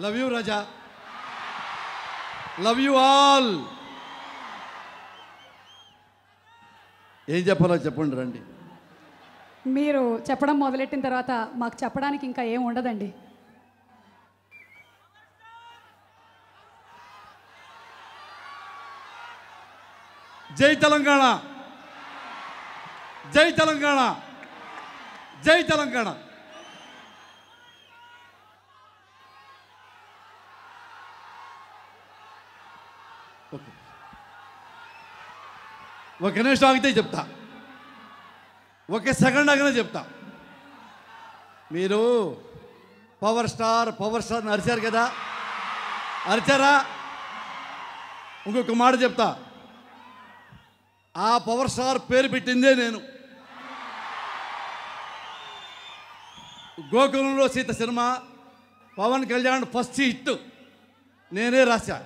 Love you Raja, love you all. ఏం చెప్పాలో చెప్పండి రండి. మీరు చెప్పడం మొదలెట్టిన తర్వాత మాకు చెప్పడానికి ఇంకా ఏం ఉండదండి. జై తెలంగాణ, జై తెలంగాణ, జై తెలంగాణ. ఓకే, ఒక నిమిషం ఆగితే చెప్తా, ఒక సెకండ్ ఆగినా చెప్తా. మీరు పవర్ స్టార్ అని అరిచారు కదా, అరిచారా? ఇంకొక మాట చెప్తా, ఆ పవర్ స్టార్ పేరు పెట్టిందే నేను. గోకులంలో Seetha cinema Pawan Kalyan first hit నేనే రాశా.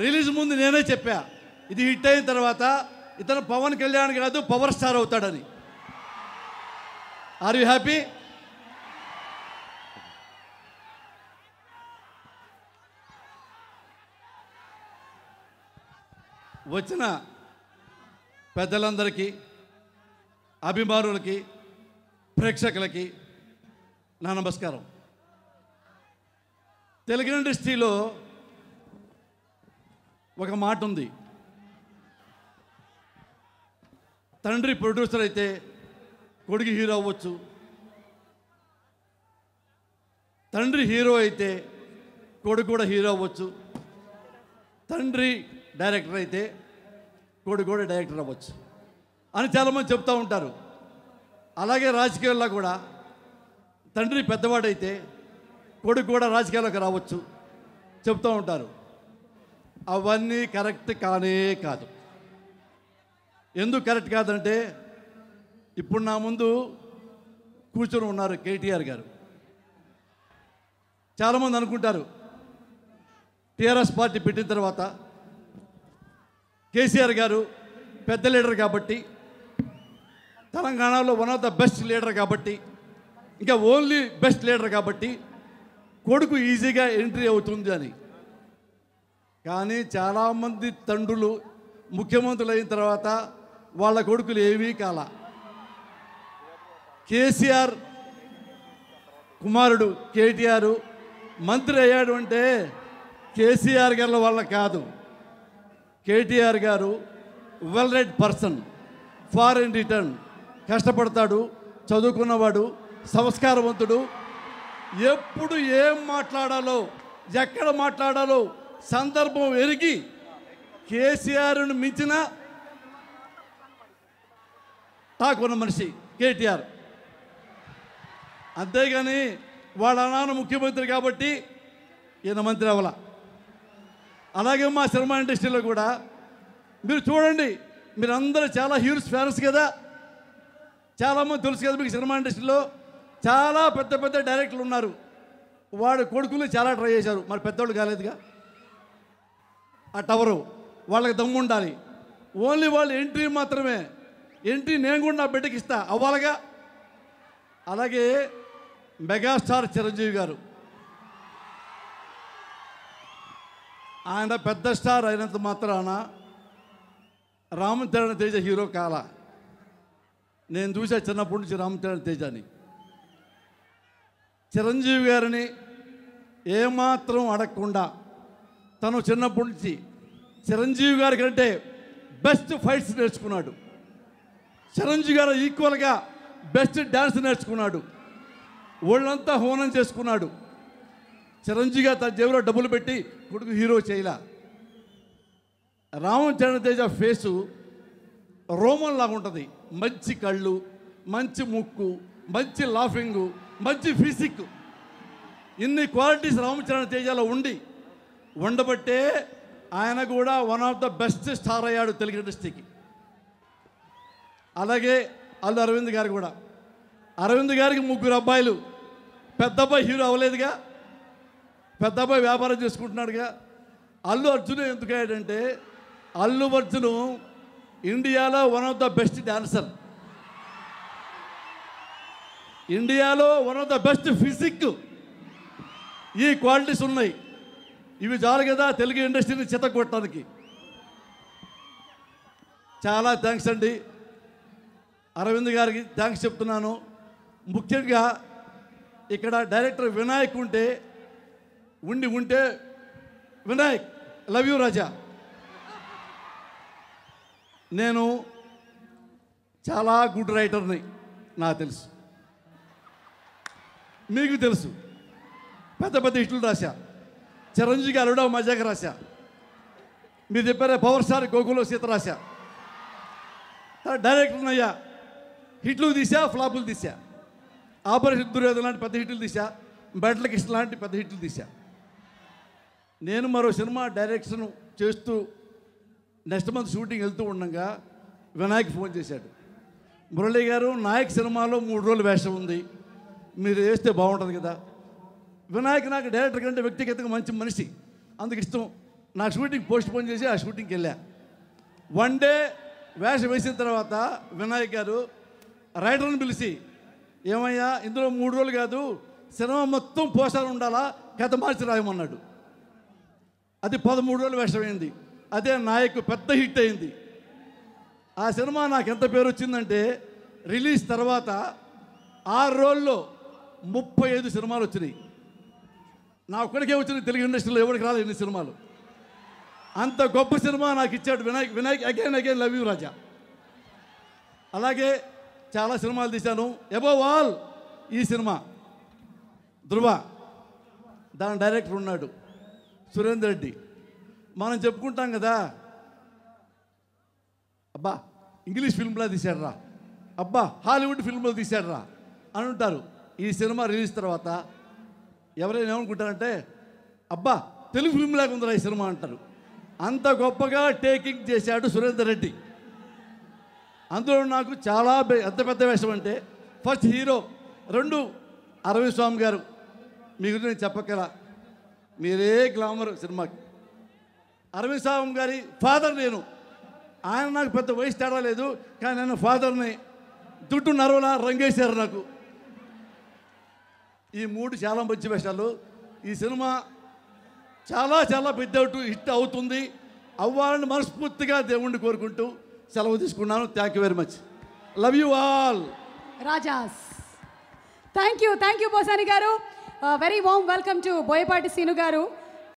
రిలీజ్ ముందు నేనే చెప్పా, ఇది హిట్ అయిన తర్వాత ఇతను పవన్ కళ్యాణ్ కాదు పవర్ స్టార్ అవుతాడని. Are you happy? వచ్చిన పెద్దలందరికీ, అభిమానులకి, ప్రేక్షకులకి నా నమస్కారం. తెలుగు ఇండస్ట్రీలో ఒక మాట ఉంది, తండ్రి ప్రొడ్యూసర్ అయితే కొడుకు హీరో అవ్వచ్చు, తండ్రి హీరో అయితే కొడుకు కూడా హీరో అవ్వచ్చు, తండ్రి డైరెక్టర్ అయితే కొడుకు కూడా డైరెక్టర్ అవ్వచ్చు అని చాలామంది చెప్తూ ఉంటారు. అలాగే రాజకీయాల్లో కూడా తండ్రి పెద్దవాడైతే కొడుకు కూడా రాజకీయాల్లోకి రావచ్చు చెప్తూ ఉంటారు. అవన్నీ కరెక్ట్ కానే కాదు. ఎందుకు కరెక్ట్ కాదంటే, ఇప్పుడు నా ముందు కూర్చొని ఉన్నారు కేటీఆర్ గారు. చాలామంది అనుకుంటారు టీఆర్ఎస్ పార్టీ పెట్టిన తర్వాత కేసీఆర్ గారు పెద్ద లీడర్ కాబట్టి, తెలంగాణలో one of the best leader కాబట్టి, ఇంకా ఓన్లీ బెస్ట్ లీడర్ కాబట్టి కొడుకు ఈజీగా ఎంట్రీ అవుతుంది అని. కానీ చాలామంది తండ్రులు ముఖ్యమంత్రులు అయిన తర్వాత వాళ్ళ కొడుకులు ఏమీ కాల. కేసీఆర్ కుమారుడు కేటీఆర్ మంత్రి అయ్యాడు అంటే కేసీఆర్ గారి వల్ల కాదు. KTR garu well read person, foreign return, కష్టపడతాడు, చదువుకున్నవాడు, సంస్కారవంతుడు. ఎప్పుడు ఏం మాట్లాడాలో, ఎక్కడ మాట్లాడాలో సందర్భం ఎరిగి కేసీఆర్ను మించిన తాకున్న మనిషి కేటీఆర్. అంతేగాని వాళ్ళ నాన్న ముఖ్యమంత్రి కాబట్టి ఈయన మంత్రి అవ్వాల. అలాగే మా సినిమా ఇండస్ట్రీలో కూడా మీరు చూడండి, మీరందరూ చాలా హ్యూజ్ ఫ్యాన్స్ కదా, చాలామంది తెలుసు కదా మీకు. సినిమా ఇండస్ట్రీలో చాలా పెద్ద పెద్ద డైరెక్టర్లు ఉన్నారు, వాడు కొడుకులు చాలా ట్రై చేశారు, మరి పెద్దోళ్ళు కాలేదుగా. ఆ టవరు వాళ్ళకి దమ్ము ఉండాలి. ఓన్లీ వాళ్ళు ఎంట్రీ మాత్రమే, ఎంట్రీ నేను కూడా నా బిడ్డకి ఇస్తా అవ్వాలిగా. అలాగే మెగాస్టార్ చిరంజీవి గారు, ఆయన పెద్ద స్టార్ అయినంత మాత్రాన రామచరణ్ తేజ హీరో కాల. నేను చూసా చిన్నప్పటి నుంచి రామచరణ్ తేజని. చిరంజీవి గారిని ఏమాత్రం అడగకుండా తను చిన్నప్పటి నుంచి చిరంజీవి గారి కంటే బెస్ట్ ఫైట్స్ నేర్చుకున్నాడు. చిరంజీవి గారు ఈక్వల్గా బెస్ట్ డ్యాన్స్ నేర్చుకున్నాడు, ఒళ్ళంతా హోనం చేసుకున్నాడు. చిరంజీవి గారు తన జేబులో డబ్బులు పెట్టి కొడుకు హీరో చేయలా. రామచరణ్ తేజ ఫేసు రోమన్ లాగా ఉంటుంది, మంచి కళ్ళు, మంచి ముక్కు, మంచి లాఫింగు, మంచి ఫిజిక్. ఇన్ని క్వాలిటీస్ రామచరణ్ తేజలో ఉండబట్టే ఆయన కూడా one of the best star అయ్యాడు తెలుగు ఇండస్ట్రీకి. అలాగే అల్లు అరవింద్ గారు కూడా, అరవింద్ గారికి 3 అబ్బాయిలు, పెద్ద అబ్బాయి హీరో అవ్వలేదుగా, పెద్ద అబ్బాయి వ్యాపారం చేసుకుంటున్నాడుగా. అల్లు అర్జున్ ఎందుకు అయ్యాడంటే, అల్లు అర్జున్ ఇండియాలో one of the best dancer, ఇండియాలో one of the best physique, ఈ క్వాలిటీస్ ఉన్నాయి. ఇవి చాలు కదా తెలుగు ఇండస్ట్రీని చితకొట్టడానికి. చాలా థ్యాంక్స్ అండి. అరవింద్ గారికి థ్యాంక్స్ చెప్తున్నాను. ముఖ్యంగా ఇక్కడ డైరెక్టర్ వినాయక్ ఉంటే వినాయక్, లవ్ యూ రాజా. నేను చాలా గుడ్ రైటర్ని, నాకు తెలుసు, మీకు తెలుసు. పెద్ద పెద్ద హిట్లు రాశా. చిరంజీవి గారు అరుడా మజాగా రాశా. మీరు చెప్పారే పవర్ స్టార్ గోకులో సీత రాశా. డైరెక్టర్ అయ్యా. హిట్లు తీసా, ఫ్లాపులు తీసా. ఆపరేషన్ దుర్యోధన లాంటి పెద్ద హిట్లు తీసా. బెట్ల కృష్ణ లాంటి పెద్ద హిట్లు తీసా. నేను మరో సినిమా డైరెక్షన్ చేస్తూ నెక్స్ట్ మంత్ షూటింగ్ వెళ్తూ ఉండగా వినాయక్ ఫోన్ చేశాడు. మురళీ గారు, నాయక్ సినిమాలో 3 రోజులు వేషం ఉంది, మీరు వేస్తే బాగుంటుంది కదా. వినాయక్ నాకు డైరెక్టర్ కంటే వ్యక్తిగతంగా మంచి మనిషి, అందుకు ఇష్టం. నా షూటింగ్ పోస్ట్ పోన్ చేసి ఆ షూటింగ్కి వెళ్ళా. 1 డే వేషం వేసిన తర్వాత వినాయక్ గారు రైటర్ని పిలిచి, ఏమయ్యా ఇందులో 3 రోజులు కాదు, సినిమా మొత్తం పోస్టర్ ఉండాలా, కథ మార్చి రాయమన్నాడు. అది 13 రోజులు వేషం అయింది. అదే నాయక్ పెద్ద హిట్ అయింది. ఆ సినిమా నాకు ఎంత పేరు వచ్చిందంటే రిలీజ్ తర్వాత 6 రోజుల్లో 35 సినిమాలు వచ్చినాయి. నా ఒక్కడికే వచ్చినాయి. తెలుగు ఇండస్ట్రీలో ఎవరికి రాలేదు ఎన్ని సినిమాలు. అంత గొప్ప సినిమా నాకు ఇచ్చాడు వినాయక్. అగైన్ లవ్ యూ రాజా. అలాగే చాలా సినిమాలు తీశాను. అబోవ్ ఆల్ ఈ సినిమా ధృవ, దాని డైరెక్టర్ ఉన్నాడు సురేందర్ రెడ్డి. మనం చెప్పుకుంటాం కదా, అబ్బా ఇంగ్లీష్ ఫిల్మ్లో తీశాడురా, అబ్బా హాలీవుడ్ ఫిల్మ్లో తీశాడురా అని ఉంటారు. ఈ సినిమా రిలీజ్ తర్వాత ఎవరైనా ఏమనుకుంటారంటే, అబ్బా తెలుగు ఫిల్మ్ లాగా ఉందిరా ఈ సినిమా అంటారు. అంత గొప్పగా టేకింగ్ చేశాడు సురేందర్ రెడ్డి. అందులో నాకు చాలా ఎంత పెద్ద వేషం అంటే, ఫస్ట్ హీరో 2 అరవింద్ స్వామి గారు. మీ గురించి నేను చెప్పగల, మీరే గ్లామర్ సినిమాకి. అరవింద్ స్వామి గారి ఫాదర్ నేను. ఆయన నాకు పెద్ద వయసు తేడా లేదు, కానీ నేను ఫాదర్ని. దుడ్డు నరవలా రంగేశారు నాకు. ఈ 3 చాలా మంచి వేషాలు. ఈ సినిమా చాలా చాలా పెద్ద హిట్ అవుతుంది, అవ్వాలని మనస్ఫూర్తిగా దేవుణ్ణి కోరుకుంటూ సెలవు తీసుకున్నాను. Thank you very much. Love you all. రాజాస్. థ్యాంక్ యూ పోసాని గారు. Very warm welcome to Boyapati Seenu గారు.